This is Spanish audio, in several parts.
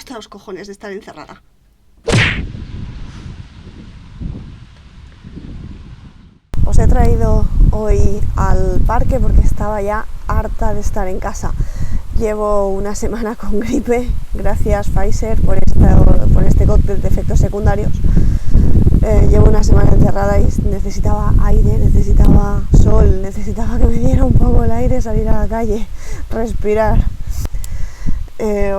hasta los cojones de estar encerrada. Os he traído hoy al parque porque estaba ya harta de estar en casa. Llevo una semana con gripe, gracias Pfizer por este cóctel de efectos secundarios. Llevo una semana encerrada y necesitaba aire, necesitaba sol, necesitaba que me diera un poco el aire, salir a la calle, respirar.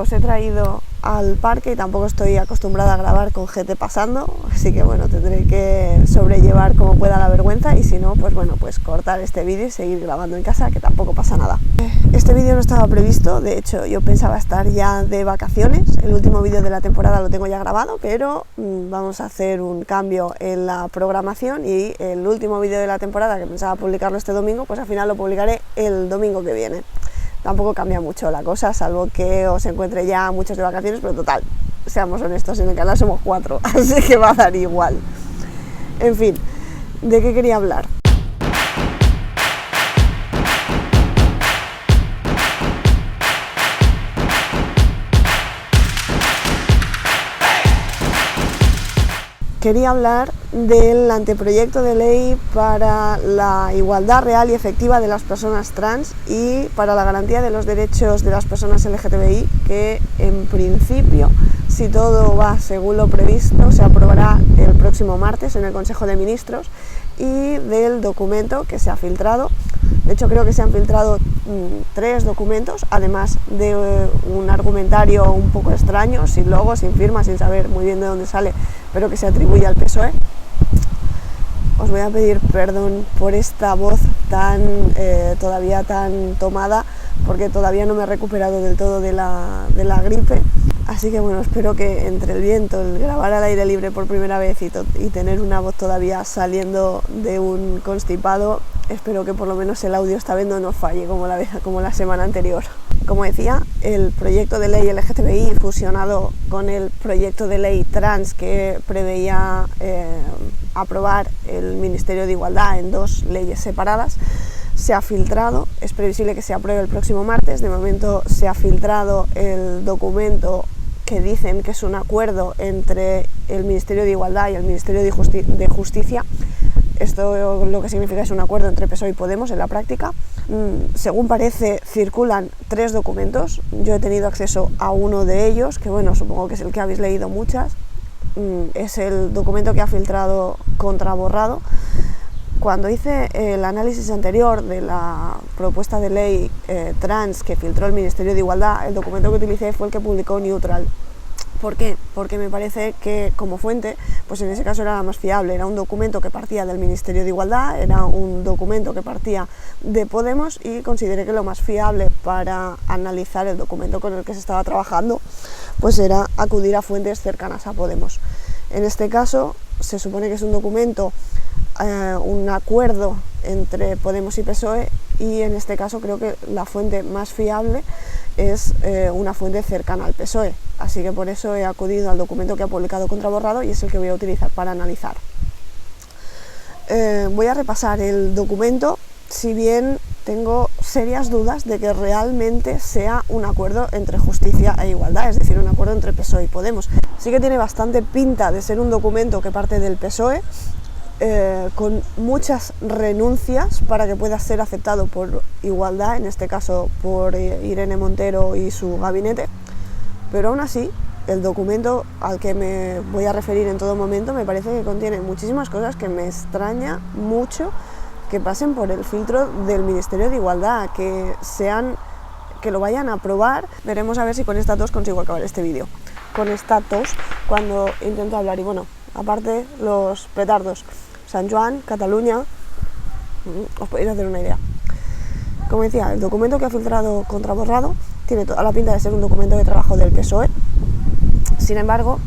Os he traído al parque y tampoco estoy acostumbrada a grabar con gente pasando, así que bueno, tendré que sobrellevar como pueda la vergüenza y si no, pues bueno, pues cortar este vídeo y seguir grabando en casa, que tampoco pasa nada. Este vídeo no estaba previsto, de hecho yo pensaba estar ya de vacaciones, el último vídeo de la temporada lo tengo ya grabado, pero vamos a hacer un cambio en la programación y el último vídeo de la temporada que pensaba publicarlo este domingo, pues al final lo publicaré el domingo que viene. Tampoco cambia mucho la cosa, salvo que os encuentre ya muchos de vacaciones, pero total, seamos honestos, en el canal somos 4, así que va a dar igual. En fin, ¿de qué quería hablar? Quería hablar del anteproyecto de ley para la igualdad real y efectiva de las personas trans y para la garantía de los derechos de las personas LGTBI, que en principio, si todo va según lo previsto, se aprobará el próximo martes en el Consejo de Ministros, y del documento que se ha filtrado. De hecho, creo que se han filtrado 3 documentos, además de un argumentario un poco extraño, sin logo, sin firma, sin saber muy bien de dónde sale, pero que se atribuye al PSOE. Os voy a pedir perdón por esta voz todavía tan tomada, porque todavía no me he recuperado del todo de la gripe. Así que bueno, espero que entre el viento, el grabar al aire libre por primera vez y tener una voz todavía saliendo de un constipado, espero que por lo menos el audio esta vez no nos falle como la semana anterior. Como decía, el proyecto de ley LGTBI fusionado con el proyecto de ley trans que preveía aprobar el Ministerio de Igualdad en 2 leyes separadas, se ha filtrado. Es previsible que se apruebe el próximo martes. De momento se ha filtrado el documento que dicen que es un acuerdo entre el Ministerio de Igualdad y el Ministerio de Justicia. Esto lo que significa es un acuerdo entre PSOE y Podemos en la práctica. Según parece, circulan 3 documentos. Yo he tenido acceso a uno de ellos, que bueno, supongo que es el que habéis leído muchas. Es el documento que ha filtrado Contraborrado. Cuando hice el análisis anterior de la propuesta de ley trans que filtró el Ministerio de Igualdad, el documento que utilicé fue el que publicó Neutral. ¿Por qué? Porque me parece que como fuente, pues en ese caso era la más fiable. Era un documento que partía del Ministerio de Igualdad, era un documento que partía de Podemos y consideré que lo más fiable para analizar el documento con el que se estaba trabajando, pues era acudir a fuentes cercanas a Podemos. En este caso se supone que es un documento, un acuerdo entre Podemos y PSOE, y en este caso creo que la fuente más fiable es una fuente cercana al PSOE, así que por eso he acudido al documento que ha publicado Contraborrado y es el que voy a utilizar para analizar. Voy a repasar el documento, si bien tengo serias dudas de que realmente sea un acuerdo entre justicia e igualdad, es decir, un acuerdo entre PSOE y Podemos. Sí que tiene bastante pinta de ser un documento que parte del PSOE, con muchas renuncias para que pueda ser aceptado por Igualdad, en este caso por Irene Montero y su gabinete, pero aún así el documento al que me voy a referir en todo momento me parece que contiene muchísimas cosas que me extraña mucho que pasen por el filtro del Ministerio de Igualdad, que lo vayan a aprobar. Veremos a ver si con esta tos consigo acabar este vídeo. Con esta tos cuando intento hablar, y bueno, aparte los petardos, San Joan, Cataluña, os podéis hacer una idea. Como decía, el documento que ha filtrado Contraborrado tiene toda la pinta de ser un documento de trabajo del PSOE. Sin embargo,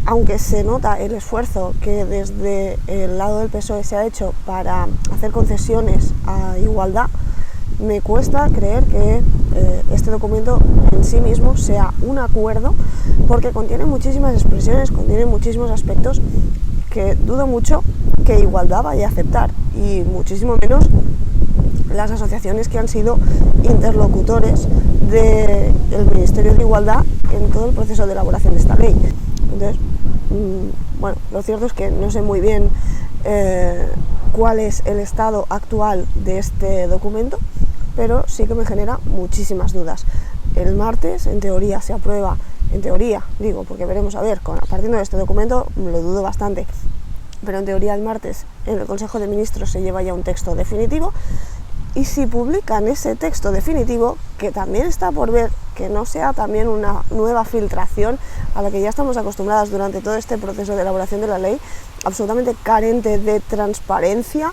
aunque se nota el esfuerzo que desde el lado del PSOE se ha hecho para hacer concesiones a Igualdad, me cuesta creer que este documento en sí mismo sea un acuerdo, porque contiene muchísimas expresiones, contiene muchísimos aspectos que dudo mucho que Igualdad vaya a aceptar, y muchísimo menos las asociaciones que han sido interlocutores del Ministerio de Igualdad en todo el proceso de elaboración de esta ley. Entonces, bueno, lo cierto es que no sé muy bien cuál es el estado actual de este documento, pero sí que me genera muchísimas dudas. El martes, en teoría, se aprueba, en teoría, digo, porque veremos a ver, partiendo de este documento lo dudo bastante, pero en teoría el martes en el Consejo de Ministros se lleva ya un texto definitivo, y si publican ese texto definitivo, que también está por ver, que no sea también una nueva filtración a la que ya estamos acostumbradas durante todo este proceso de elaboración de la ley, absolutamente carente de transparencia,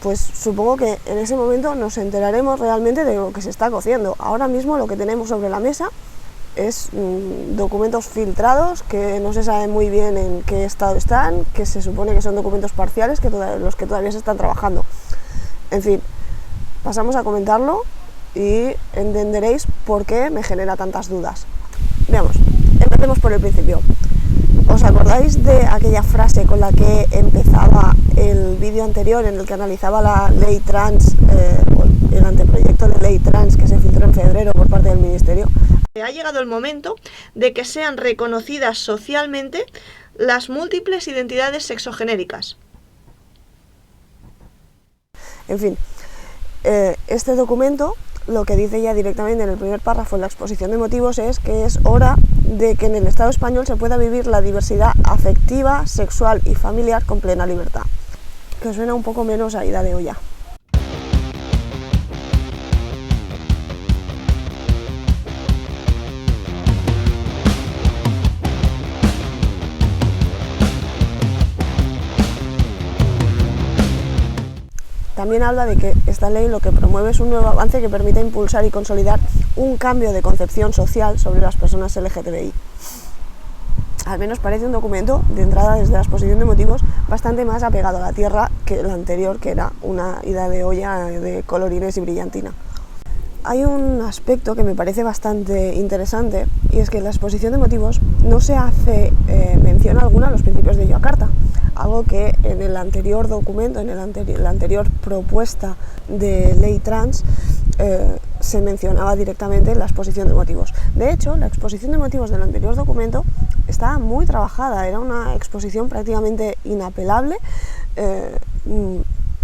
pues supongo que en ese momento nos enteraremos realmente de lo que se está cociendo. Ahora mismo lo que tenemos sobre la mesa es documentos filtrados que no se sabe muy bien en qué estado están, que se supone que son documentos parciales, los que todavía se están trabajando. En fin, pasamos a comentarlo y entenderéis por qué me genera tantas dudas. Veamos, empecemos por el principio. ¿Os acordáis de aquella frase con la que empezaba el vídeo anterior en el que analizaba la ley trans, el anteproyecto de ley trans que se filtró en febrero por parte del Ministerio? Ha llegado el momento de que sean reconocidas socialmente las múltiples identidades sexogenéricas. En fin, este documento lo que dice ya directamente en el primer párrafo en la exposición de motivos es que es hora de que en el Estado español se pueda vivir la diversidad afectiva, sexual y familiar con plena libertad. Que suena un poco menos a ida de olla. También habla de que esta ley lo que promueve es un nuevo avance que permite impulsar y consolidar un cambio de concepción social sobre las personas LGTBI. Al menos parece un documento, de entrada desde la exposición de motivos, bastante más apegado a la tierra que el anterior, que era una ida de olla de colorines y brillantina. Hay un aspecto que me parece bastante interesante, y es que en la exposición de motivos no se hace mención alguna a los principios de Yakarta, algo que en el anterior documento, en la anterior propuesta de ley trans, se mencionaba directamente en la exposición de motivos. De hecho, la exposición de motivos del anterior documento estaba muy trabajada, era una exposición prácticamente inapelable,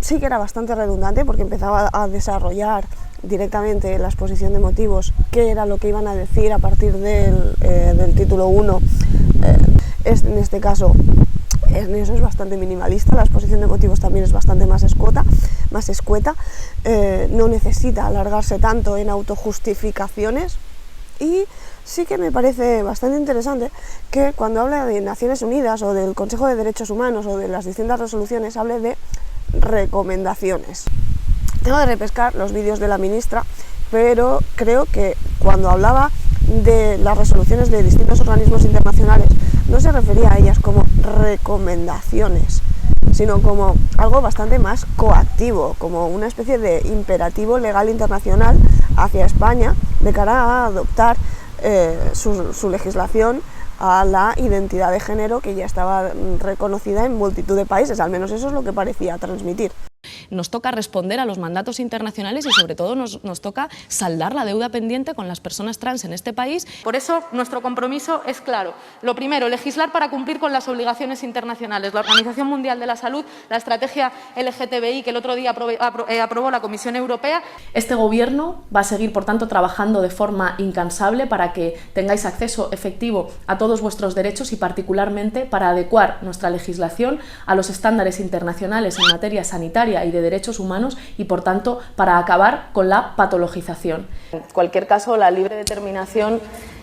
sí que era bastante redundante porque empezaba a desarrollar directamente la exposición de motivos qué era lo que iban a decir a partir del título 1. En este caso, en eso es bastante minimalista, la exposición de motivos también es bastante más escueta, no necesita alargarse tanto en autojustificaciones, y sí que me parece bastante interesante que cuando habla de Naciones Unidas o del Consejo de Derechos Humanos o de las distintas resoluciones hable de recomendaciones. Tengo de repescar los vídeos de la ministra, pero creo que cuando hablaba de las resoluciones de distintos organismos internacionales no se refería a ellas como recomendaciones, sino como algo bastante más coactivo, como una especie de imperativo legal internacional hacia España de cara a adoptar su legislación a la identidad de género que ya estaba reconocida en multitud de países, al menos eso es lo que parecía transmitir. Nos toca responder a los mandatos internacionales y sobre todo nos toca saldar la deuda pendiente con las personas trans en este país. Por eso nuestro compromiso es claro. Lo primero, legislar para cumplir con las obligaciones internacionales. La Organización Mundial de la Salud, la estrategia LGTBI que el otro día aprobó la Comisión Europea. Este Gobierno va a seguir, por tanto, trabajando de forma incansable para que tengáis acceso efectivo a todos vuestros derechos y particularmente para adecuar nuestra legislación a los estándares internacionales en materia sanitaria y de derechos humanos y, por tanto, para acabar con la patologización. En cualquier caso, la libre determinación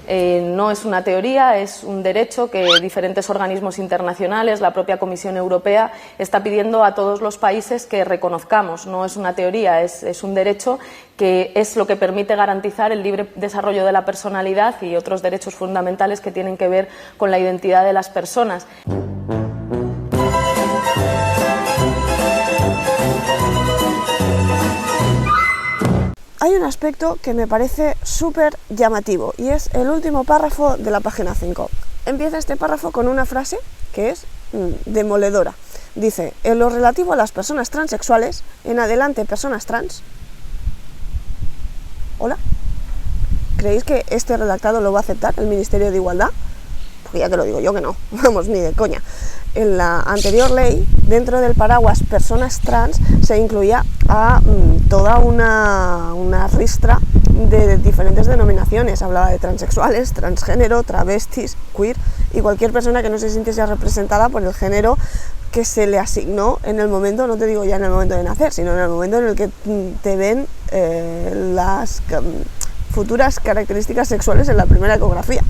no es una teoría, es un derecho que diferentes organismos internacionales, la propia Comisión Europea, está pidiendo a todos los países que reconozcamos. No es una teoría, es un derecho que es lo que permite garantizar el libre desarrollo de la personalidad y otros derechos fundamentales que tienen que ver con la identidad de las personas. Hay un aspecto que me parece súper llamativo y es el último párrafo de la página 5. Empieza este párrafo con una frase que es demoledora, Dice, en lo relativo a las personas transexuales, en adelante personas trans. ¿Hola? ¿Creéis que este redactado lo va a aceptar el Ministerio de Igualdad? Porque ya te lo digo yo que no, vamos, ni de coña. En la anterior ley, dentro del paraguas personas trans, se incluía a toda una ristra de diferentes denominaciones. Hablaba de transexuales, transgénero, travestis, queer y cualquier persona que no se sintiese representada por el género que se le asignó en el momento, no te digo ya en el momento de nacer, sino en el momento en el que te ven las futuras características sexuales en la primera ecografía.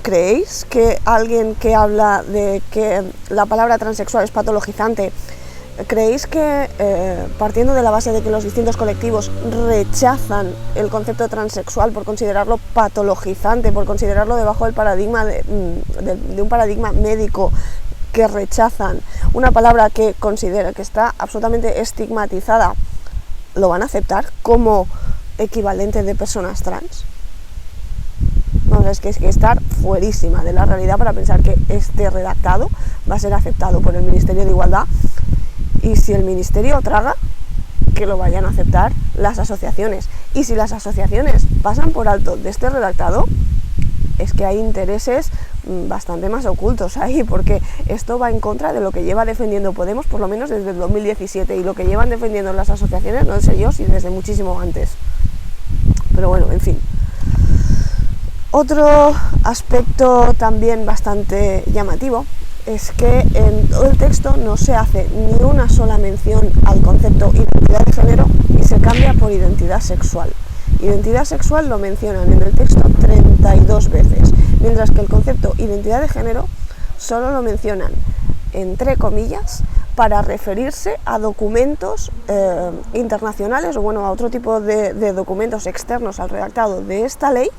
¿Creéis que alguien que habla de que la palabra transexual es patologizante, creéis que partiendo de la base de que los distintos colectivos rechazan el concepto transexual por considerarlo patologizante, por considerarlo debajo del paradigma de un paradigma médico, que rechazan una palabra que considera que está absolutamente estigmatizada, lo van a aceptar como equivalente de personas trans? No, es que estar fuerísima de la realidad para pensar que este redactado va a ser aceptado por el Ministerio de Igualdad, y si el Ministerio traga, que lo vayan a aceptar las asociaciones. Y si las asociaciones pasan por alto de este redactado, es que hay intereses bastante más ocultos ahí, porque esto va en contra de lo que lleva defendiendo Podemos por lo menos desde el 2017, y lo que llevan defendiendo las asociaciones, no sé yo si desde muchísimo antes. Pero bueno, en fin. Otro aspecto también bastante llamativo es que en todo el texto no se hace ni una sola mención al concepto identidad de género y se cambia por identidad sexual. Identidad sexual lo mencionan en el texto 32 veces, mientras que el concepto identidad de género solo lo mencionan entre comillas para referirse a documentos internacionales o bueno, a otro tipo de documentos externos al redactado de esta ley,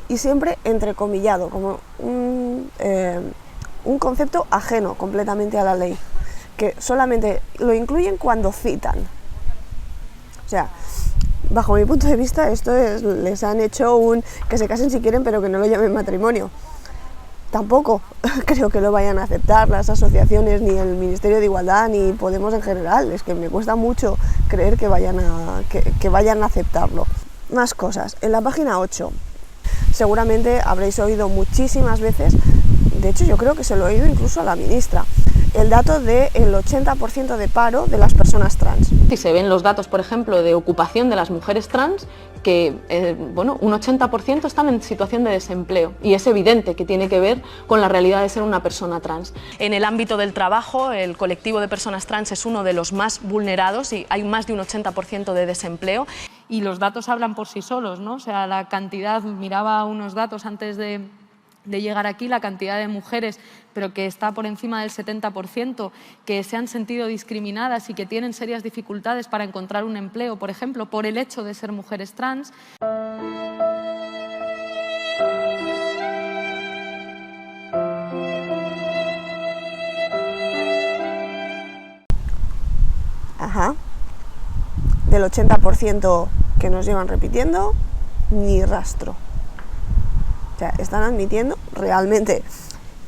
y siempre entrecomillado, como un concepto ajeno completamente a la ley, que solamente lo incluyen cuando citan. O sea, bajo mi punto de vista, esto es, les han hecho que se casen si quieren, pero que no lo llamen matrimonio. Tampoco creo que lo vayan a aceptar las asociaciones, ni el Ministerio de Igualdad, ni Podemos en general. Es que me cuesta mucho creer que vayan a aceptarlo. Más cosas. En la página 8, seguramente habréis oído muchísimas veces, de hecho yo creo que se lo he oído incluso a la ministra, el dato del 80% de paro de las personas trans. Y se ven los datos, por ejemplo, de ocupación de las mujeres trans, que un 80% están en situación de desempleo, y es evidente que tiene que ver con la realidad de ser una persona trans. En el ámbito del trabajo, el colectivo de personas trans es uno de los más vulnerados y hay más de un 80% de desempleo. Y los datos hablan por sí solos, ¿no? O sea, la cantidad, miraba unos datos antes de llegar aquí, la cantidad de mujeres, pero que está por encima del 70%, que se han sentido discriminadas y que tienen serias dificultades para encontrar un empleo, por ejemplo, por el hecho de ser mujeres trans. Ajá. Del 80% que nos llevan repitiendo, ni rastro. O sea, están admitiendo realmente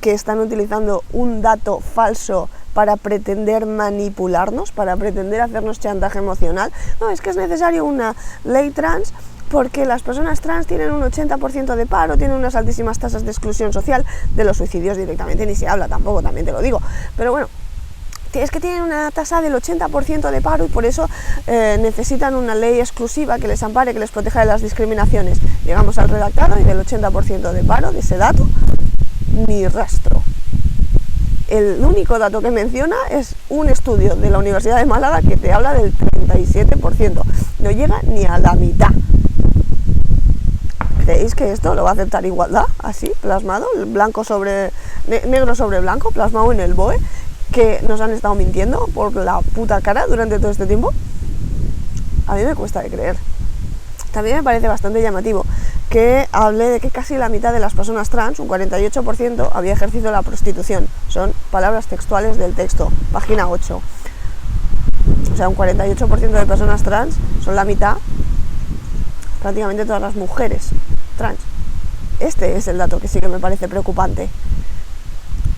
que están utilizando un dato falso para pretender manipularnos, para pretender hacernos chantaje emocional. No, es que es necesario una ley trans porque las personas trans tienen un 80% de paro, tienen unas altísimas tasas de exclusión social. De los suicidios directamente ni se habla tampoco, también te lo digo. Pero bueno, es que tienen una tasa del 80% de paro y por eso necesitan una ley exclusiva que les ampare, que les proteja de las discriminaciones. Llegamos al redactado y del 80% de paro, de ese dato, ni rastro. El único dato que menciona es un estudio de la Universidad de Málaga que te habla del 37%. No llega ni a la mitad. ¿Creéis que esto lo va a aceptar Igualdad? Así, plasmado, negro sobre blanco, plasmado en el BOE, que nos han estado mintiendo por la puta cara durante todo este tiempo? A mí me cuesta de creer. También me parece bastante llamativo que hable de que casi la mitad de las personas trans, un 48%, había ejercido la prostitución. Son palabras textuales del texto, página 8. O sea, un 48% de personas trans son la mitad, prácticamente todas las mujeres trans. Este es el dato que sí que me parece preocupante.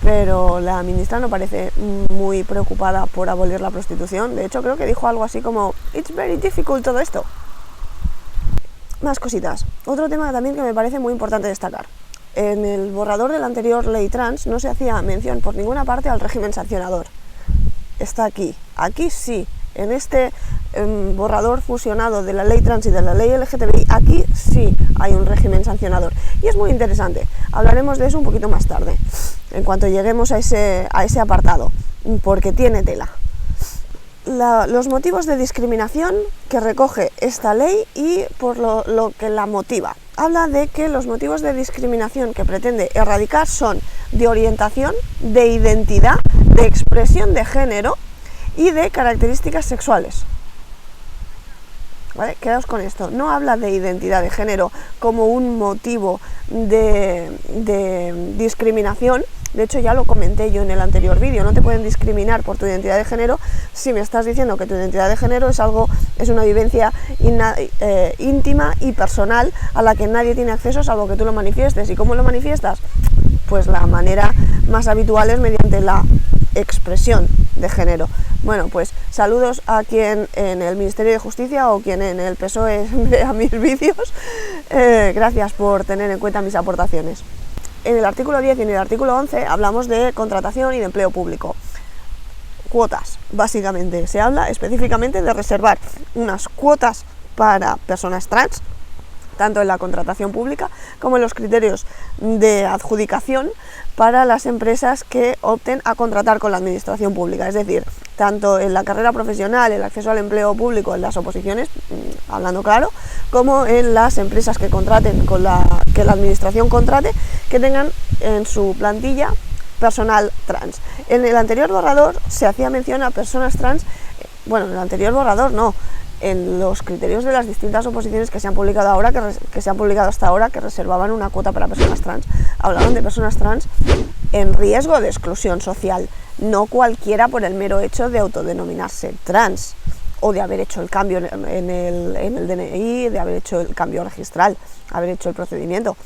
pero la ministra no parece muy preocupada por abolir la prostitución. De hecho, creo que dijo algo así como "It's very difficult" todo esto. Más cositas. Otro tema también que me parece muy importante destacar. En el borrador de la anterior ley trans no se hacía mención por ninguna parte al régimen sancionador. Está aquí. Aquí sí. En este borrador fusionado de la ley trans y de la ley LGTBI, aquí sí hay un régimen sancionador. Y es muy interesante. Hablaremos de eso un poquito más tarde, en cuanto lleguemos a ese apartado, porque tiene tela. Los motivos de discriminación que recoge esta ley y por lo que la motiva. Habla de que los motivos de discriminación que pretende erradicar son de orientación, de identidad, de expresión de género y de características sexuales. ¿Vale? Quedaos con esto. No habla de identidad de género como un motivo de discriminación. De hecho, ya lo comenté yo en el anterior vídeo. No te pueden discriminar por tu identidad de género si me estás diciendo que tu identidad de género es una vivencia íntima y personal a la que nadie tiene acceso salvo que tú lo manifiestes. ¿Y cómo lo manifiestas? Pues la manera más habitual es mediante la expresión de género. Bueno, pues saludos a quien en el Ministerio de Justicia o quien en el PSOE vea mis vídeos. Gracias por tener en cuenta mis aportaciones. En el artículo 10 y en el artículo 11 hablamos de contratación y de empleo público. Cuotas, básicamente. Se habla específicamente de reservar unas cuotas para personas trans, tanto en la contratación pública como en los criterios de adjudicación para las empresas que opten a contratar con la administración pública. Es decir, tanto en la carrera profesional, el acceso al empleo público, en las oposiciones, hablando claro, como en las empresas que contraten que la administración contrate, que tengan en su plantilla personal trans. En el anterior borrador se hacía mención a personas trans, bueno, en el anterior borrador no, en los criterios de las distintas oposiciones que se han publicado ahora, que se han publicado hasta ahora, que reservaban una cuota para personas trans, hablaban de personas trans en riesgo de exclusión social, no cualquiera por el mero hecho de autodenominarse trans o de haber hecho el cambio en el DNI, de haber hecho el cambio registral, haber hecho el procedimiento,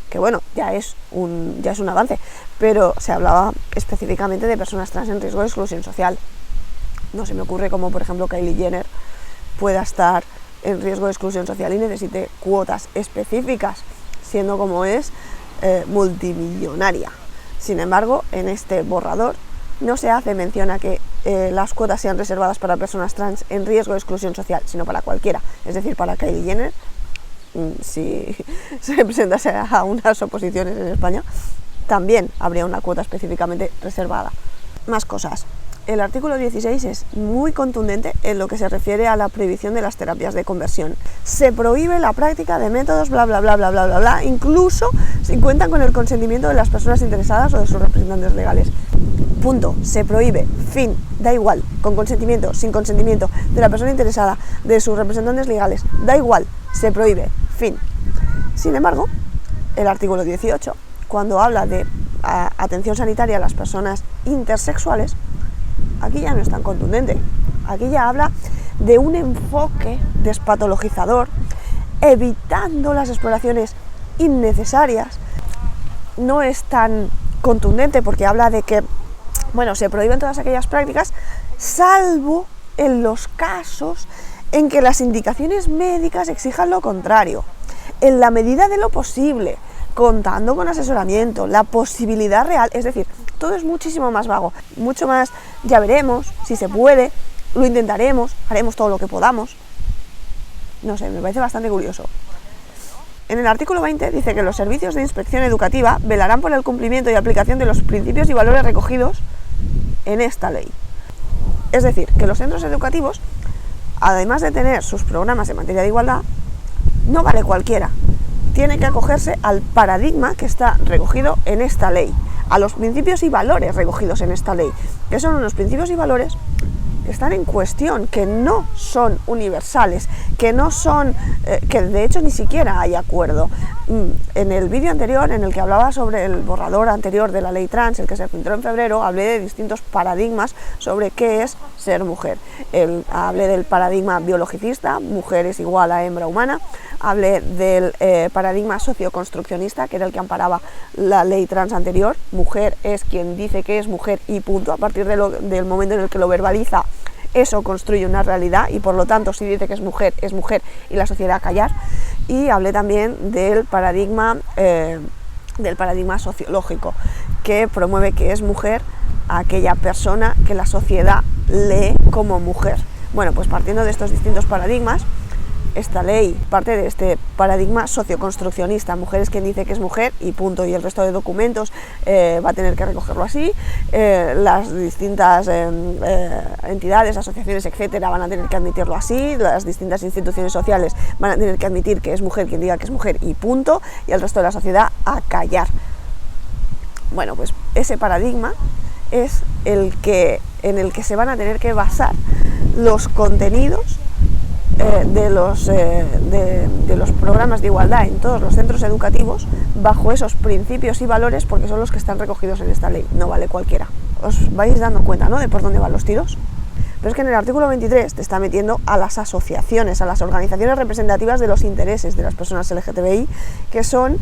que bueno, ya es un avance, pero se hablaba específicamente de personas trans en riesgo de exclusión social. No se me ocurre como, por ejemplo, Kylie Jenner pueda estar en riesgo de exclusión social y necesite cuotas específicas, siendo como es multimillonaria. Sin embargo, en este borrador no se hace mención a que las cuotas sean reservadas para personas trans en riesgo de exclusión social, sino para cualquiera. Es decir, para Kylie Jenner, si se presentase a unas oposiciones en España, también habría una cuota específicamente reservada. Más cosas. El artículo 16 es muy contundente en lo que se refiere a la prohibición de las terapias de conversión. Se prohíbe la práctica de métodos bla bla bla bla bla bla bla, incluso si cuentan con el consentimiento de las personas interesadas o de sus representantes legales. Punto. Se prohíbe. Fin. Da igual. Con consentimiento, sin consentimiento, de la persona interesada, de sus representantes legales. Da igual. Se prohíbe. Fin. Sin embargo, el artículo 18, cuando habla de atención sanitaria a las personas intersexuales, aquí ya no es tan contundente. Aquí ya habla de un enfoque despatologizador, evitando las exploraciones innecesarias. No es tan contundente porque habla de que, bueno, se prohíben todas aquellas prácticas, salvo en los casos en que las indicaciones médicas exijan lo contrario, en la medida de lo posible, contando con asesoramiento, la posibilidad real, es decir, todo es muchísimo más vago, mucho más, ya veremos, si se puede, lo intentaremos, haremos todo lo que podamos. No sé, me parece bastante curioso. En el artículo 20 dice que los servicios de inspección educativa velarán por el cumplimiento y aplicación de los principios y valores recogidos en esta ley. Es decir, que los centros educativos, además de tener sus programas en materia de igualdad, no vale cualquiera. Tiene que acogerse al paradigma que está recogido en esta ley, a los principios y valores recogidos en esta ley, que son unos principios y valores que están en cuestión, que no son universales, que no son, que de hecho ni siquiera hay acuerdo. En el vídeo anterior, en el que hablaba sobre el borrador anterior de la ley trans, el que se filtró en febrero, hablé de distintos paradigmas sobre qué es ser mujer. Hablé del paradigma biologicista, mujer es igual a hembra humana, hablé del paradigma socioconstruccionista, que era el que amparaba la ley trans anterior. Mujer es quien dice que es mujer y punto. A partir del momento en el que lo verbaliza, eso construye una realidad y por lo tanto si dice que es mujer y la sociedad a callar. Y hablé también del paradigma sociológico, que promueve que es mujer aquella persona que la sociedad lee como mujer. Bueno, pues partiendo de estos distintos paradigmas, esta ley parte de este paradigma socioconstruccionista. Mujer es quien dice que es mujer y punto, y el resto de documentos va a tener que recogerlo así. Las distintas entidades, asociaciones, etcétera, van a tener que admitirlo así. Las distintas instituciones sociales van a tener que admitir que es mujer quien diga que es mujer y punto, y el resto de la sociedad a callar. Bueno, pues ese paradigma es en el que se van a tener que basar los contenidos de los programas de igualdad en todos los centros educativos, bajo esos principios y valores, porque son los que están recogidos en esta ley, no vale cualquiera. Os vais dando cuenta, ¿no?, de por dónde van los tiros. Pero es que en el artículo 23 te está metiendo a las asociaciones, a las organizaciones representativas de los intereses de las personas LGTBI, que son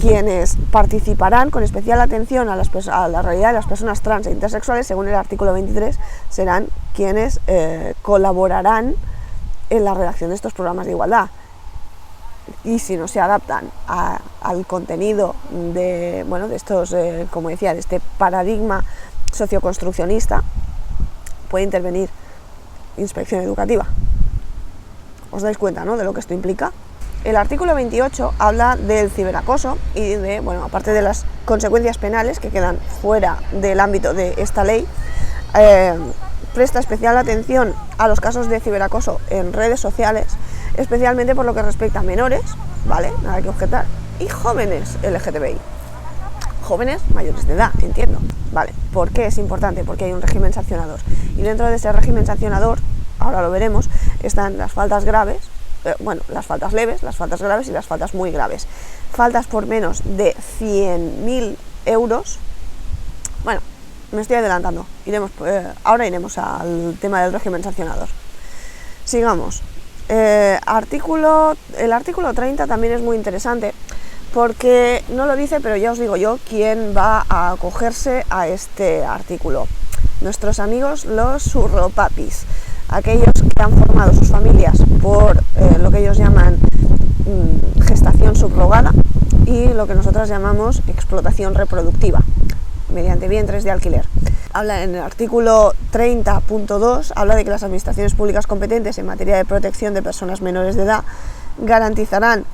quienes participarán con especial atención a la realidad de las personas trans e intersexuales. Según el artículo 23, serán quienes colaborarán en la redacción de estos programas de igualdad. Y si no se adaptan al contenido de estos, como decía, de este paradigma socioconstruccionista, puede intervenir inspección educativa. ¿Os dais cuenta, no?, de lo que esto implica? El artículo 28 habla del ciberacoso y de, aparte de las consecuencias penales que quedan fuera del ámbito de esta ley, presta especial atención a los casos de ciberacoso en redes sociales, especialmente por lo que respecta a menores, ¿vale?, nada que objetar, y jóvenes LGTBI. Jóvenes mayores de edad, entiendo. Vale, ¿por qué es importante? Porque hay un régimen sancionador. Y dentro de ese régimen sancionador, ahora lo veremos, están las faltas graves, las faltas leves, las faltas graves y las faltas muy graves. Faltas por menos de 100.000 euros. Bueno, me estoy adelantando. Ahora iremos al tema del régimen sancionador. Sigamos. El artículo 30 también es muy interesante, porque no lo dice, pero ya os digo yo quién va a acogerse a este artículo. Nuestros amigos los surropapis, aquellos que han formado sus familias por lo que ellos llaman gestación subrogada y lo que nosotros llamamos explotación reproductiva mediante vientres de alquiler. Habla en el artículo 30.2, habla de que las administraciones públicas competentes en materia de protección de personas menores de edad garantizarán,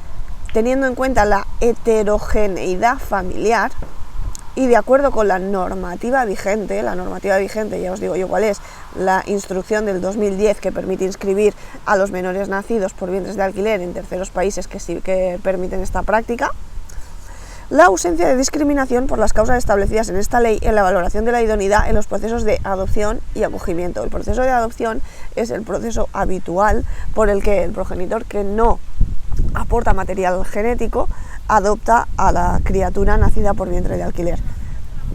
teniendo en cuenta la heterogeneidad familiar y de acuerdo con la normativa vigente, ya os digo yo cuál es, la instrucción del 2010 que permite inscribir a los menores nacidos por vientres de alquiler en terceros países que sí que permiten esta práctica, la ausencia de discriminación por las causas establecidas en esta ley en la valoración de la idoneidad en los procesos de adopción y acogimiento. El proceso de adopción es el proceso habitual por el que el progenitor que no aporta material genético adopta a la criatura nacida por vientre de alquiler.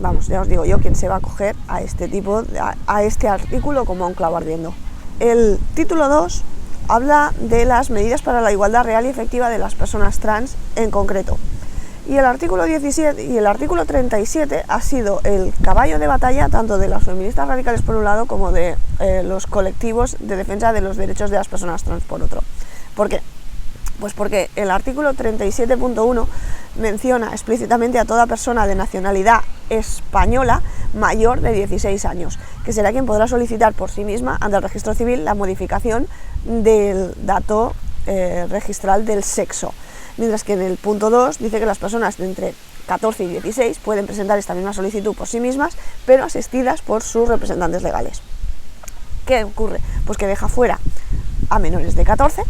Vamos, ya os digo yo quién se va a acoger a este artículo como a un clavo ardiendo. El título 2 habla de las medidas para la igualdad real y efectiva de las personas trans en concreto. Y el artículo 17 y el artículo 37 ha sido el caballo de batalla tanto de las feministas radicales por un lado como de los colectivos de defensa de los derechos de las personas trans por otro. ¿Por qué? Pues porque el artículo 37.1 menciona explícitamente a toda persona de nacionalidad española mayor de 16 años, que será quien podrá solicitar por sí misma ante el registro civil la modificación del dato registral del sexo. Mientras que en el punto 2 dice que las personas de entre 14 y 16 pueden presentar esta misma solicitud por sí mismas, pero asistidas por sus representantes legales. ¿Qué ocurre? Pues que deja fuera a menores de 14,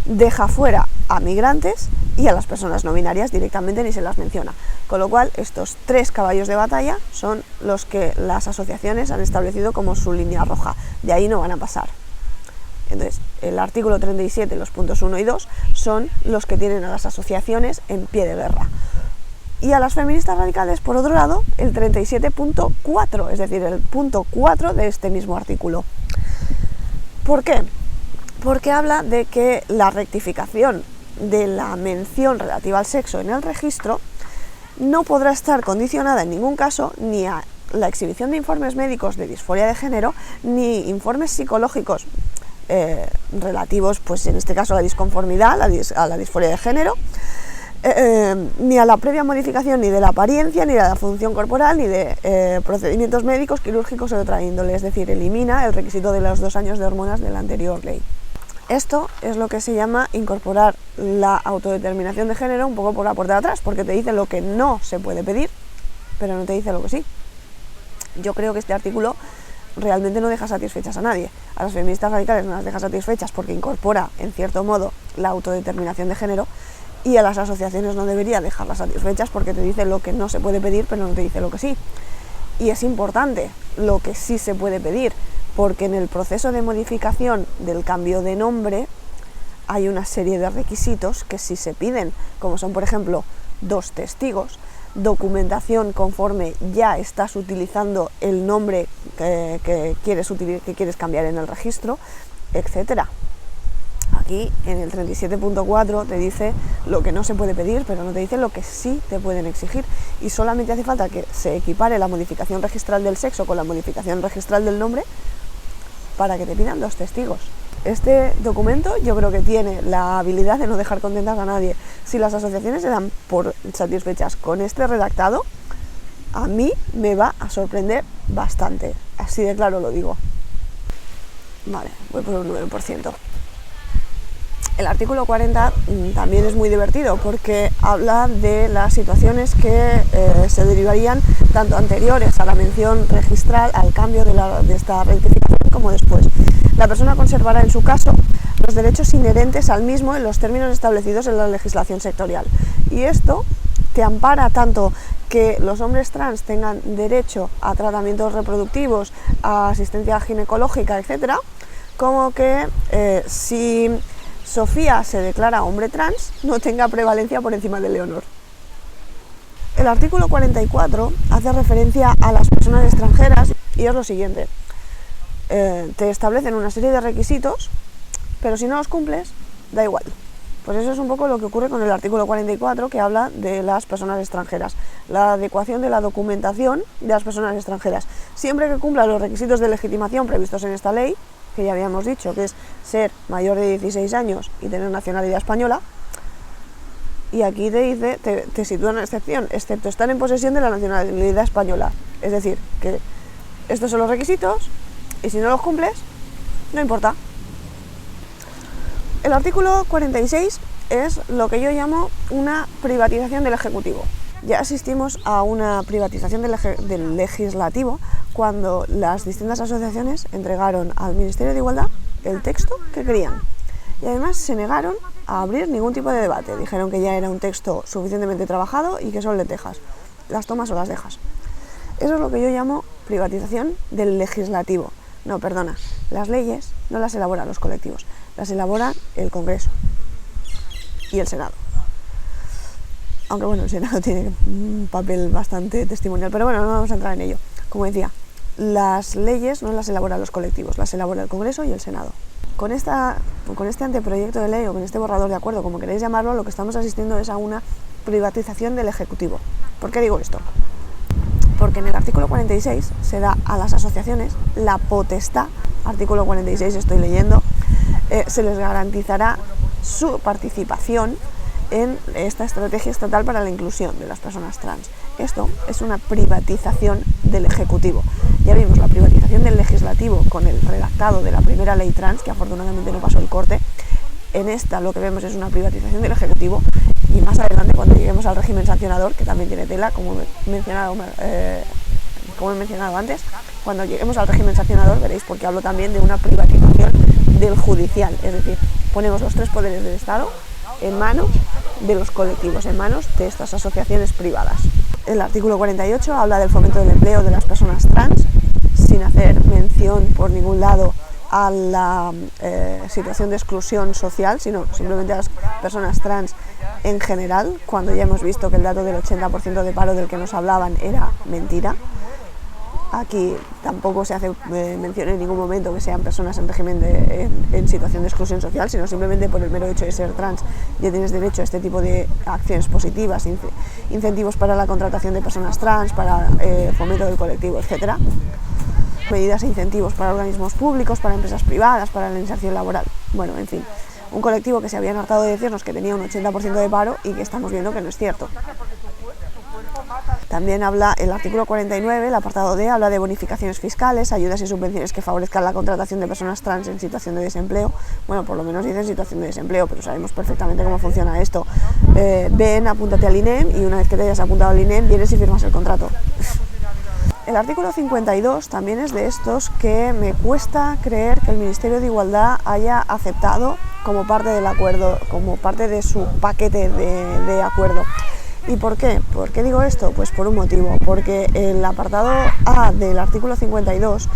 deja fuera a migrantes y a las personas no binarias directamente ni se las menciona. Con lo cual, estos tres caballos de batalla son los que las asociaciones han establecido como su línea roja. De ahí no van a pasar. Entonces, el artículo 37, los puntos 1 y 2, son los que tienen a las asociaciones en pie de guerra. Y a las feministas radicales, por otro lado, el 37.4, es decir, el punto 4 de este mismo artículo. ¿Por qué? Porque habla de que la rectificación de la mención relativa al sexo en el registro no podrá estar condicionada en ningún caso ni a la exhibición de informes médicos de disforia de género, ni informes psicológicos relativos, pues en este caso a la disconformidad, a la disforia de género, ni a la previa modificación ni de la apariencia, ni de la función corporal, ni de procedimientos médicos, quirúrgicos o de otra índole, es decir, elimina el requisito de los 2 años de hormonas de la anterior ley. Esto es lo que se llama incorporar la autodeterminación de género un poco por la puerta de atrás, porque te dice lo que no se puede pedir, pero no te dice lo que sí. Yo creo que este artículo realmente no deja satisfechas a nadie. A las feministas radicales no las deja satisfechas porque incorpora, en cierto modo, la autodeterminación de género, y a las asociaciones no debería dejarlas satisfechas porque te dice lo que no se puede pedir, pero no te dice lo que sí. Y es importante lo que sí se puede pedir, porque en el proceso de modificación del cambio de nombre hay una serie de requisitos que sí se piden, como son, por ejemplo, 2 testigos, documentación conforme ya estás utilizando el nombre que quieres cambiar en el registro, etcétera. Aquí en el 37.4 te dice lo que no se puede pedir, pero no te dice lo que sí te pueden exigir, y solamente hace falta que se equipare la modificación registral del sexo con la modificación registral del nombre para que te pidan 2 testigos. Este documento yo creo que tiene la habilidad de no dejar contentas a nadie. Si las asociaciones se dan por satisfechas con este redactado, a mí me va a sorprender bastante, así de claro lo digo. Vale, voy por un 9%. El artículo 40 también es muy divertido porque habla de las situaciones que se derivarían tanto anteriores a la mención registral, al cambio de esta rectificación, como después. La persona conservará en su caso los derechos inherentes al mismo en los términos establecidos en la legislación sectorial. Y esto te ampara tanto que los hombres trans tengan derecho a tratamientos reproductivos, a asistencia ginecológica, etc., como que si Sofía se declara hombre trans, no tenga prevalencia por encima de Leonor. El artículo 44 hace referencia a las personas extranjeras y es lo siguiente. Te establecen una serie de requisitos, pero si no los cumples, da igual. Pues eso es un poco lo que ocurre con el artículo 44, que habla de las personas extranjeras. La adecuación de la documentación de las personas extranjeras. Siempre que cumpla los requisitos de legitimación previstos en esta ley, que ya habíamos dicho que es ser mayor de 16 años y tener nacionalidad española, y aquí te dice, te sitúa una excepción, excepto estar en posesión de la nacionalidad española. Es decir, que estos son los requisitos y si no los cumples, no importa. El artículo 46 es lo que yo llamo una privatización del Ejecutivo. Ya asistimos a una privatización del legislativo cuando las distintas asociaciones entregaron al Ministerio de Igualdad el texto que querían. Y además se negaron a abrir ningún tipo de debate. Dijeron que ya era un texto suficientemente trabajado y que son lentejas. Las tomas o las dejas. Eso es lo que yo llamo privatización del legislativo. No, perdona, las leyes no las elaboran los colectivos, las elabora el Congreso y el Senado. Aunque bueno, el Senado tiene un papel bastante testimonial, pero bueno, no vamos a entrar en ello. Como decía, las leyes no las elaboran los colectivos, las elabora el Congreso y el Senado. Con este anteproyecto de ley o con este borrador de acuerdo, como queréis llamarlo, lo que estamos asistiendo es a una privatización del Ejecutivo. ¿Por qué digo esto? Porque en el artículo 46 se da a las asociaciones la potestad, artículo 46 estoy leyendo, se les garantizará su participación en esta estrategia estatal para la inclusión de las personas trans. Esto es una privatización del Ejecutivo. Ya vimos la privatización del Legislativo con el redactado de la primera ley trans, que afortunadamente no pasó el corte. En esta lo que vemos es una privatización del Ejecutivo, y más adelante cuando lleguemos al régimen sancionador, que también tiene tela, como he mencionado antes, cuando lleguemos al régimen sancionador veréis porque hablo también de una privatización del judicial, es decir, ponemos los 3 poderes del Estado en manos de los colectivos, en manos de estas asociaciones privadas. El artículo 48 habla del fomento del empleo de las personas trans, sin hacer mención por ningún lado a la situación de exclusión social, sino simplemente a las personas trans en general, cuando ya hemos visto que el dato del 80% de paro del que nos hablaban era mentira. Aquí tampoco se hace mención en ningún momento que sean personas en régimen en situación de exclusión social, sino simplemente por el mero hecho de ser trans ya tienes derecho a este tipo de acciones positivas, incentivos para la contratación de personas trans, para fomento del colectivo, etcétera. Medidas e incentivos para organismos públicos, para empresas privadas, para la inserción laboral. Bueno, en fin, un colectivo que se habían hartado de decirnos que tenía un 80% de paro y que estamos viendo que no es cierto. También habla el artículo 49, el apartado D, habla de bonificaciones fiscales, ayudas y subvenciones que favorezcan la contratación de personas trans en situación de desempleo. Bueno, por lo menos dice en situación de desempleo, pero sabemos perfectamente cómo funciona esto. Ven, apúntate al INEM y una vez que te hayas apuntado al INEM vienes y firmas el contrato. El artículo 52 también es de estos que me cuesta creer que el Ministerio de Igualdad haya aceptado como parte del acuerdo, como parte de su paquete de acuerdo. ¿Y por qué? ¿Por qué digo esto? Pues por un motivo, porque el apartado A del artículo 52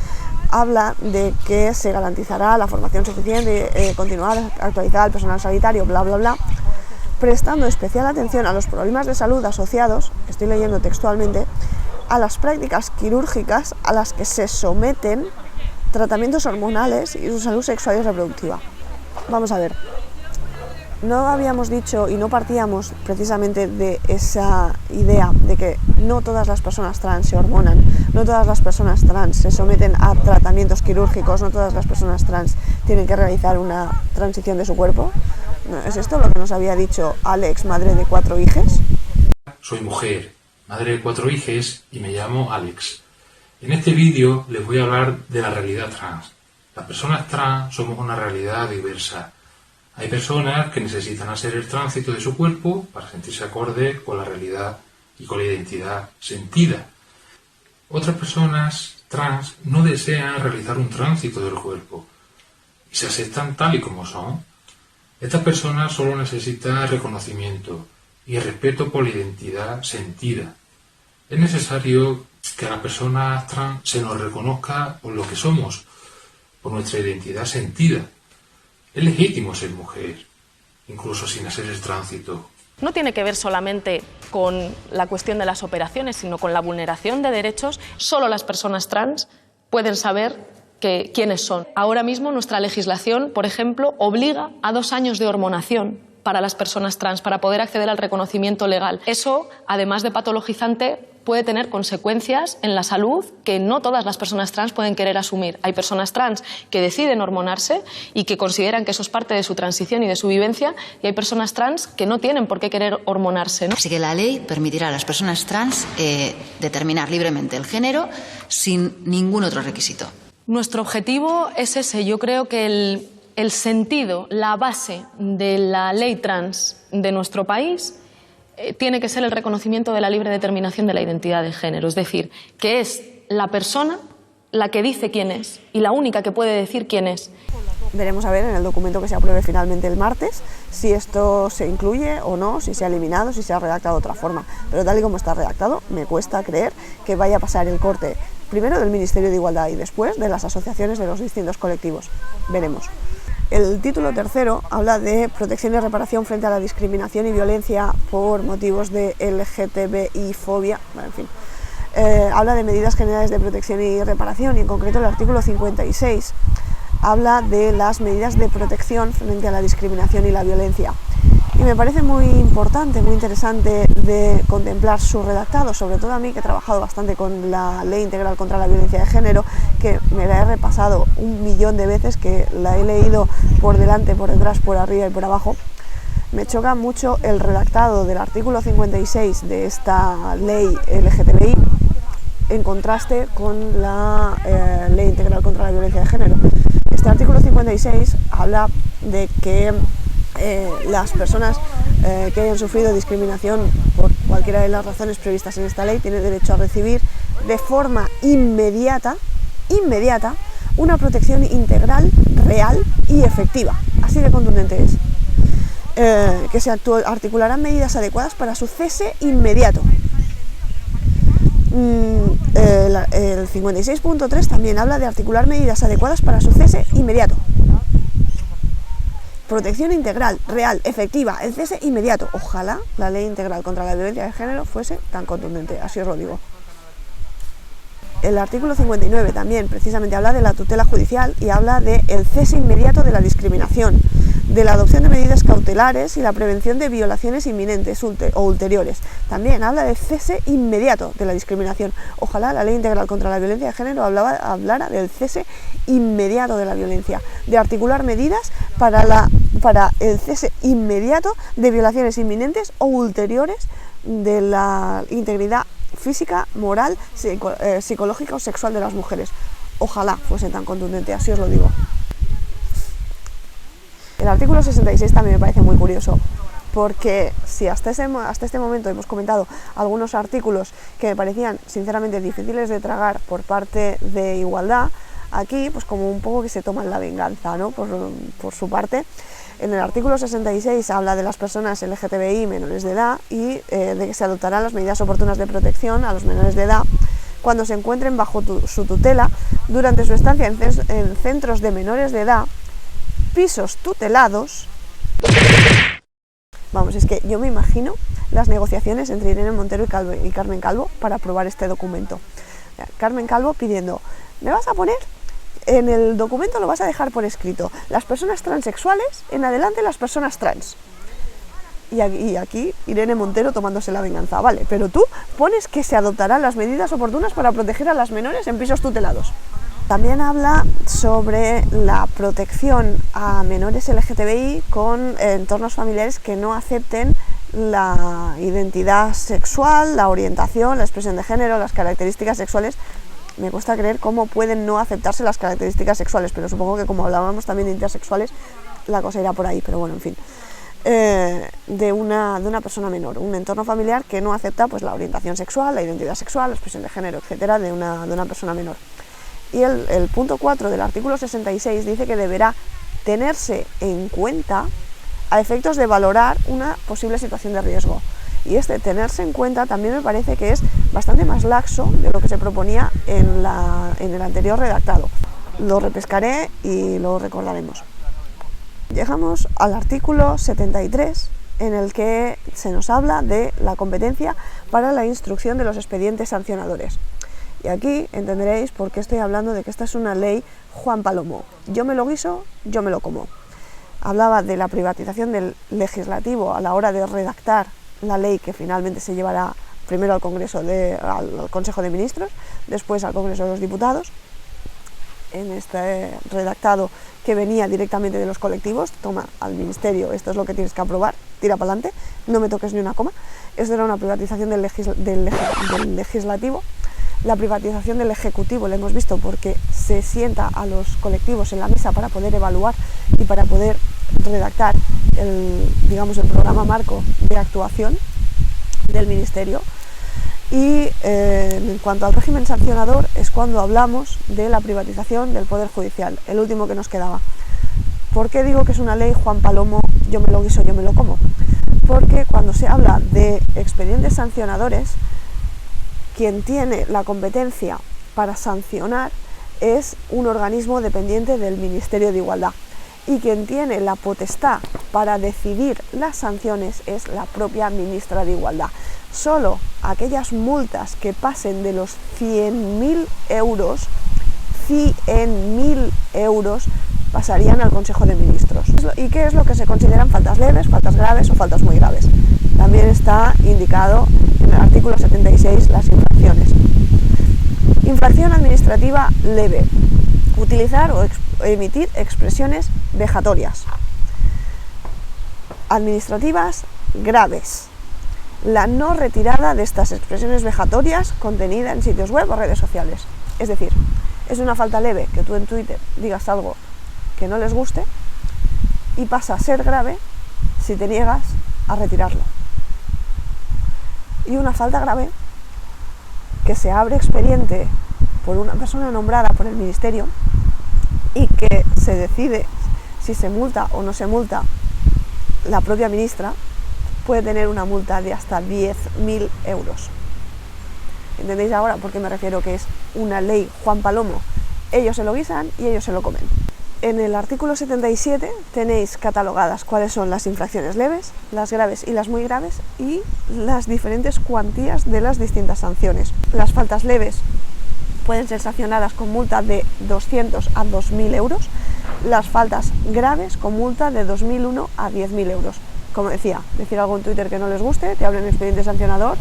habla de que se garantizará la formación suficiente, continuada, actualizada al personal sanitario, bla, bla, bla, prestando especial atención a los problemas de salud asociados, estoy leyendo textualmente, a las prácticas quirúrgicas a las que se someten tratamientos hormonales y su salud sexual y reproductiva. Vamos a ver. No habíamos dicho y no partíamos precisamente de esa idea de que no todas las personas trans se hormonan, no todas las personas trans se someten a tratamientos quirúrgicos, no todas las personas trans tienen que realizar una transición de su cuerpo. ¿No es esto lo que nos había dicho Alex, madre de 4 hijos? Soy mujer, madre de 4 hijos y me llamo Alex. En este vídeo les voy a hablar de la realidad trans. Las personas trans somos una realidad diversa. Hay personas que necesitan hacer el tránsito de su cuerpo para sentirse acorde con la realidad y con la identidad sentida. Otras personas trans no desean realizar un tránsito del cuerpo y se aceptan tal y como son. Estas personas solo necesitan reconocimiento y respeto por la identidad sentida. Es necesario que a las personas trans se nos reconozca por lo que somos, por nuestra identidad sentida. Es legítimo ser mujer, incluso sin hacer el tránsito. No tiene que ver solamente con la cuestión de las operaciones, sino con la vulneración de derechos. Solo las personas trans pueden saber quiénes son. Ahora mismo nuestra legislación, por ejemplo, obliga a 2 años de hormonación para las personas trans, para poder acceder al reconocimiento legal. Eso, además de patologizante, puede tener consecuencias en la salud que no todas las personas trans pueden querer asumir. Hay personas trans que deciden hormonarse y que consideran que eso es parte de su transición y de su vivencia, y hay personas trans que no tienen por qué querer hormonarse, ¿no? Así que la ley permitirá a las personas trans determinar libremente el género sin ningún otro requisito. Nuestro objetivo es ese. Yo creo que el sentido, la base de la ley trans de nuestro país tiene que ser el reconocimiento de la libre determinación de la identidad de género, es decir, que es la persona la que dice quién es y la única que puede decir quién es. Veremos a ver en el documento que se apruebe finalmente el martes si esto se incluye o no, si se ha eliminado, si se ha redactado de otra forma. Pero tal y como está redactado, me cuesta creer que vaya a pasar el corte primero del Ministerio de Igualdad y después de las asociaciones de los distintos colectivos. Veremos. El título tercero habla de protección y reparación frente a la discriminación y violencia por motivos de LGTBI-fobia, bueno, en fin. Habla de medidas generales de protección y reparación y en concreto el artículo 56 habla de las medidas de protección frente a la discriminación y la violencia. Y me parece muy importante, muy interesante de contemplar su redactado, sobre todo a mí que he trabajado bastante con la Ley Integral contra la Violencia de Género, que me la he repasado 1.000.000 de veces, que la he leído por delante, por detrás, por arriba y por abajo. Me choca mucho el redactado del artículo 56 de esta ley LGTBI en contraste con la Ley Integral contra la Violencia de Género. Este artículo 56 habla de que las personas que hayan sufrido discriminación por cualquiera de las razones previstas en esta ley tienen derecho a recibir de forma inmediata una protección integral, real y efectiva. Así de contundente es. Que se articularán medidas adecuadas para su cese inmediato. El 56.3 también habla de articular medidas adecuadas para su cese inmediato. Protección integral, real, efectiva, el cese inmediato. Ojalá la Ley Integral contra la Violencia de Género fuese tan contundente, así os lo digo. El artículo 59 también precisamente habla de la tutela judicial y habla del cese inmediato de la discriminación, de la adopción de medidas cautelares y la prevención de violaciones inminentes o ulteriores. También habla del cese inmediato de la discriminación. Ojalá la Ley Integral contra la Violencia de Género hablara del cese inmediato de la violencia, de articular medidas para el cese inmediato de violaciones inminentes o ulteriores de la integridad física, moral, psicológica o sexual de las mujeres. Ojalá fuese tan contundente, así os lo digo. El artículo 66 también me parece muy curioso, porque si hasta este momento hemos comentado algunos artículos que me parecían sinceramente difíciles de tragar por parte de Igualdad, aquí pues como un poco que se toman la venganza, ¿no? por su parte. En el artículo 66 habla de las personas LGTBI menores de edad y de que se adoptarán las medidas oportunas de protección a los menores de edad cuando se encuentren bajo su tutela durante su estancia en centros de menores de edad, pisos tutelados. Vamos, es que yo me imagino las negociaciones entre Irene Montero y Carmen Calvo para aprobar este documento. Carmen Calvo pidiendo, ¿me vas a poner? En el documento lo vas a dejar por escrito, las personas transexuales, en adelante las personas trans. Y aquí Irene Montero tomándose la venganza, vale, pero tú pones que se adoptarán las medidas oportunas para proteger a las menores en pisos tutelados. También habla sobre la protección a menores LGTBI con entornos familiares que no acepten la identidad sexual, la orientación, la expresión de género, las características sexuales. Me cuesta creer cómo pueden no aceptarse las características sexuales, pero supongo que como hablábamos también de intersexuales, la cosa irá por ahí, pero bueno, en fin. De una persona menor, un entorno familiar que no acepta pues, la orientación sexual, la identidad sexual, la expresión de género, etcétera, de una persona menor. Y el punto 4 del artículo 66 dice que deberá tenerse en cuenta a efectos de valorar una posible situación de riesgo. Y este tenerse en cuenta también me parece que es bastante más laxo de lo que se proponía en el anterior redactado. Lo repescaré y lo recordaremos. Llegamos al artículo 73, en el que se nos habla de la competencia para la instrucción de los expedientes sancionadores. Y aquí entenderéis por qué estoy hablando de que esta es una ley Juan Palomo. Yo me lo guiso, yo me lo como. Hablaba de la privatización del legislativo a la hora de redactar la ley que finalmente se llevará primero al Consejo de Ministros, después al Congreso de los Diputados. En este redactado que venía directamente de los colectivos, toma al Ministerio, esto es lo que tienes que aprobar, tira para adelante, no me toques ni una coma. Esto era una privatización del legislativo. La privatización del Ejecutivo la hemos visto porque se sienta a los colectivos en la mesa para poder evaluar y para poder redactar el programa marco de actuación del Ministerio. Y en cuanto al régimen sancionador es cuando hablamos de la privatización del Poder Judicial, el último que nos quedaba. ¿Por qué digo que es una ley Juan Palomo, yo me lo guiso, yo me lo como? Porque cuando se habla de expedientes sancionadores, quien tiene la competencia para sancionar es un organismo dependiente del Ministerio de Igualdad y quien tiene la potestad para decidir las sanciones es la propia ministra de Igualdad. Solo aquellas multas que pasen de los 100.000 euros pasarían al Consejo de Ministros. ¿Y qué es lo que se consideran faltas leves, faltas graves o faltas muy graves? También está indicado en el artículo 76 las infracciones. Infracción administrativa leve. Utilizar o emitir expresiones vejatorias. Administrativas graves. La no retirada de estas expresiones vejatorias contenida en sitios web o redes sociales. Es decir, es una falta leve que tú en Twitter digas algo que no les guste y pasa a ser grave si te niegas a retirarlo. Y una falta grave que se abre expediente por una persona nombrada por el Ministerio y que se decide si se multa o no se multa la propia ministra, puede tener una multa de hasta 10.000 euros. ¿Entendéis ahora por qué me refiero que es una ley Juan Palomo? Ellos se lo guisan y ellos se lo comen. En el artículo 77 tenéis catalogadas cuáles son las infracciones leves, las graves y las muy graves y las diferentes cuantías de las distintas sanciones. Las faltas leves pueden ser sancionadas con multa de 200 a 2.000 euros, las faltas graves con multa de 2.001 a 10.000 euros. Como decía, decir algo en Twitter que no les guste, te abren expediente sancionador,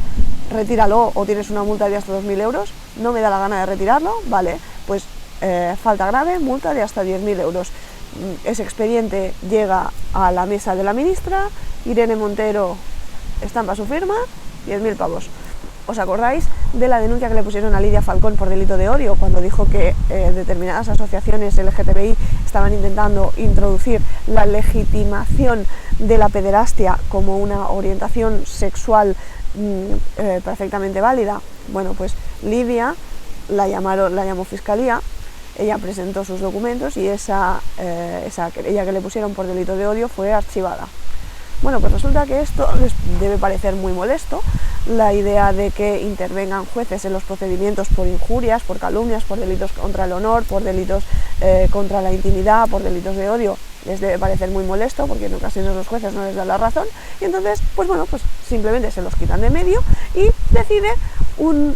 retíralo o tienes una multa de hasta 2.000 euros, no me da la gana de retirarlo, vale, pues falta grave, multa de hasta 10.000 euros. Ese expediente llega a la mesa de la ministra, Irene Montero estampa su firma, 10.000 pavos. ¿Os acordáis de la denuncia que le pusieron a Lidia Falcón por delito de odio cuando dijo que determinadas asociaciones LGTBI estaban intentando introducir la legitimación de la pederastia como una orientación sexual perfectamente válida? Bueno, pues Lidia la llamó Fiscalía, ella presentó sus documentos y esa querella que le pusieron por delito de odio fue archivada. Bueno, pues resulta que esto les debe parecer muy molesto, la idea de que intervengan jueces en los procedimientos por injurias, por calumnias, por delitos contra el honor, por delitos contra la intimidad, por delitos de odio, les debe parecer muy molesto porque en ocasiones los jueces no les dan la razón y entonces, pues bueno, pues simplemente se los quitan de medio y decide un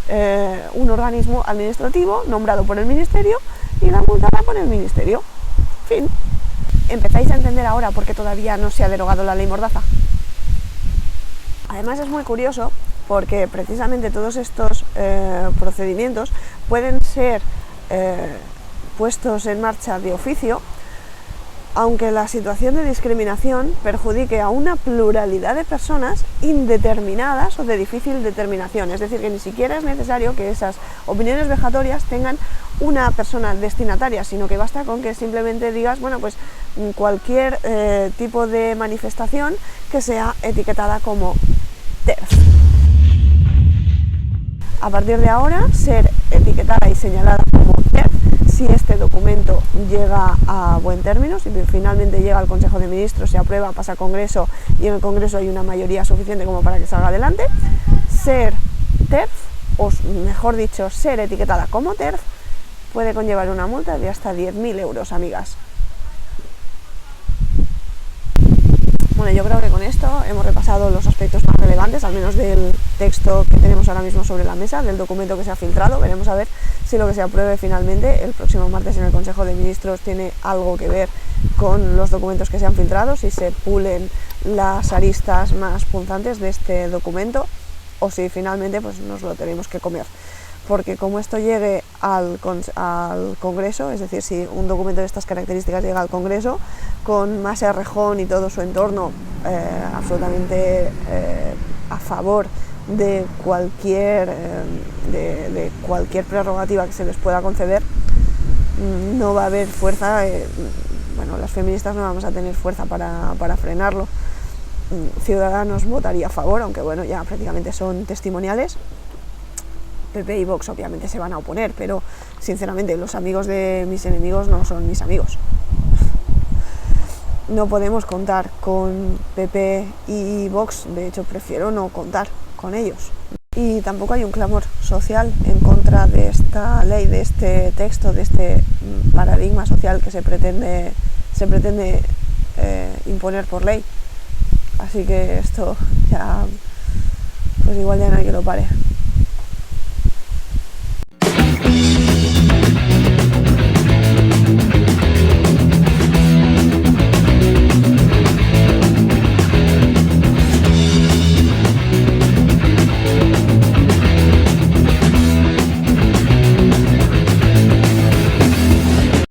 organismo administrativo nombrado por el ministerio y la multa la pone el ministerio. Fin. ¿Empezáis a entender ahora por qué todavía no se ha derogado la ley Mordaza? Además es muy curioso porque precisamente todos estos procedimientos pueden ser puestos en marcha de oficio, aunque la situación de discriminación perjudique a una pluralidad de personas indeterminadas o de difícil determinación. Es decir, que ni siquiera es necesario que esas opiniones vejatorias tengan una persona destinataria, sino que basta con que simplemente digas, bueno, pues cualquier tipo de manifestación que sea etiquetada como TERF. A partir de ahora, ser etiquetada y señalada como TERF, si este documento llega a buen término, si finalmente llega al Consejo de Ministros, se aprueba, pasa a Congreso y en el Congreso hay una mayoría suficiente como para que salga adelante, ser TERF, o mejor dicho, ser etiquetada como TERF, puede conllevar una multa de hasta 10.000 euros, amigas. Bueno, yo creo que con esto hemos repasado los aspectos más relevantes, al menos del texto que tenemos ahora mismo sobre la mesa, del documento que se ha filtrado. Veremos a ver si lo que se apruebe finalmente el próximo martes en el Consejo de Ministros tiene algo que ver con los documentos que se han filtrado, si se pulen las aristas más punzantes de este documento o si finalmente pues nos lo tenemos que comer. Porque como esto llegue al Congreso, es decir, si un documento de estas características llega al Congreso, con Masa Errejón y todo su entorno absolutamente a favor de cualquier prerrogativa que se les pueda conceder, no va a haber fuerza, bueno, las feministas no vamos a tener fuerza para frenarlo. Ciudadanos votaría a favor, aunque bueno, ya prácticamente son testimoniales. PP y Vox obviamente se van a oponer, pero sinceramente los amigos de mis enemigos no son mis amigos. No podemos contar con PP y Vox, de hecho prefiero no contar con ellos. Y tampoco hay un clamor social en contra de esta ley, de este texto, de este paradigma social que se pretende imponer por ley. Así que esto ya, pues igual ya no hay que lo pare.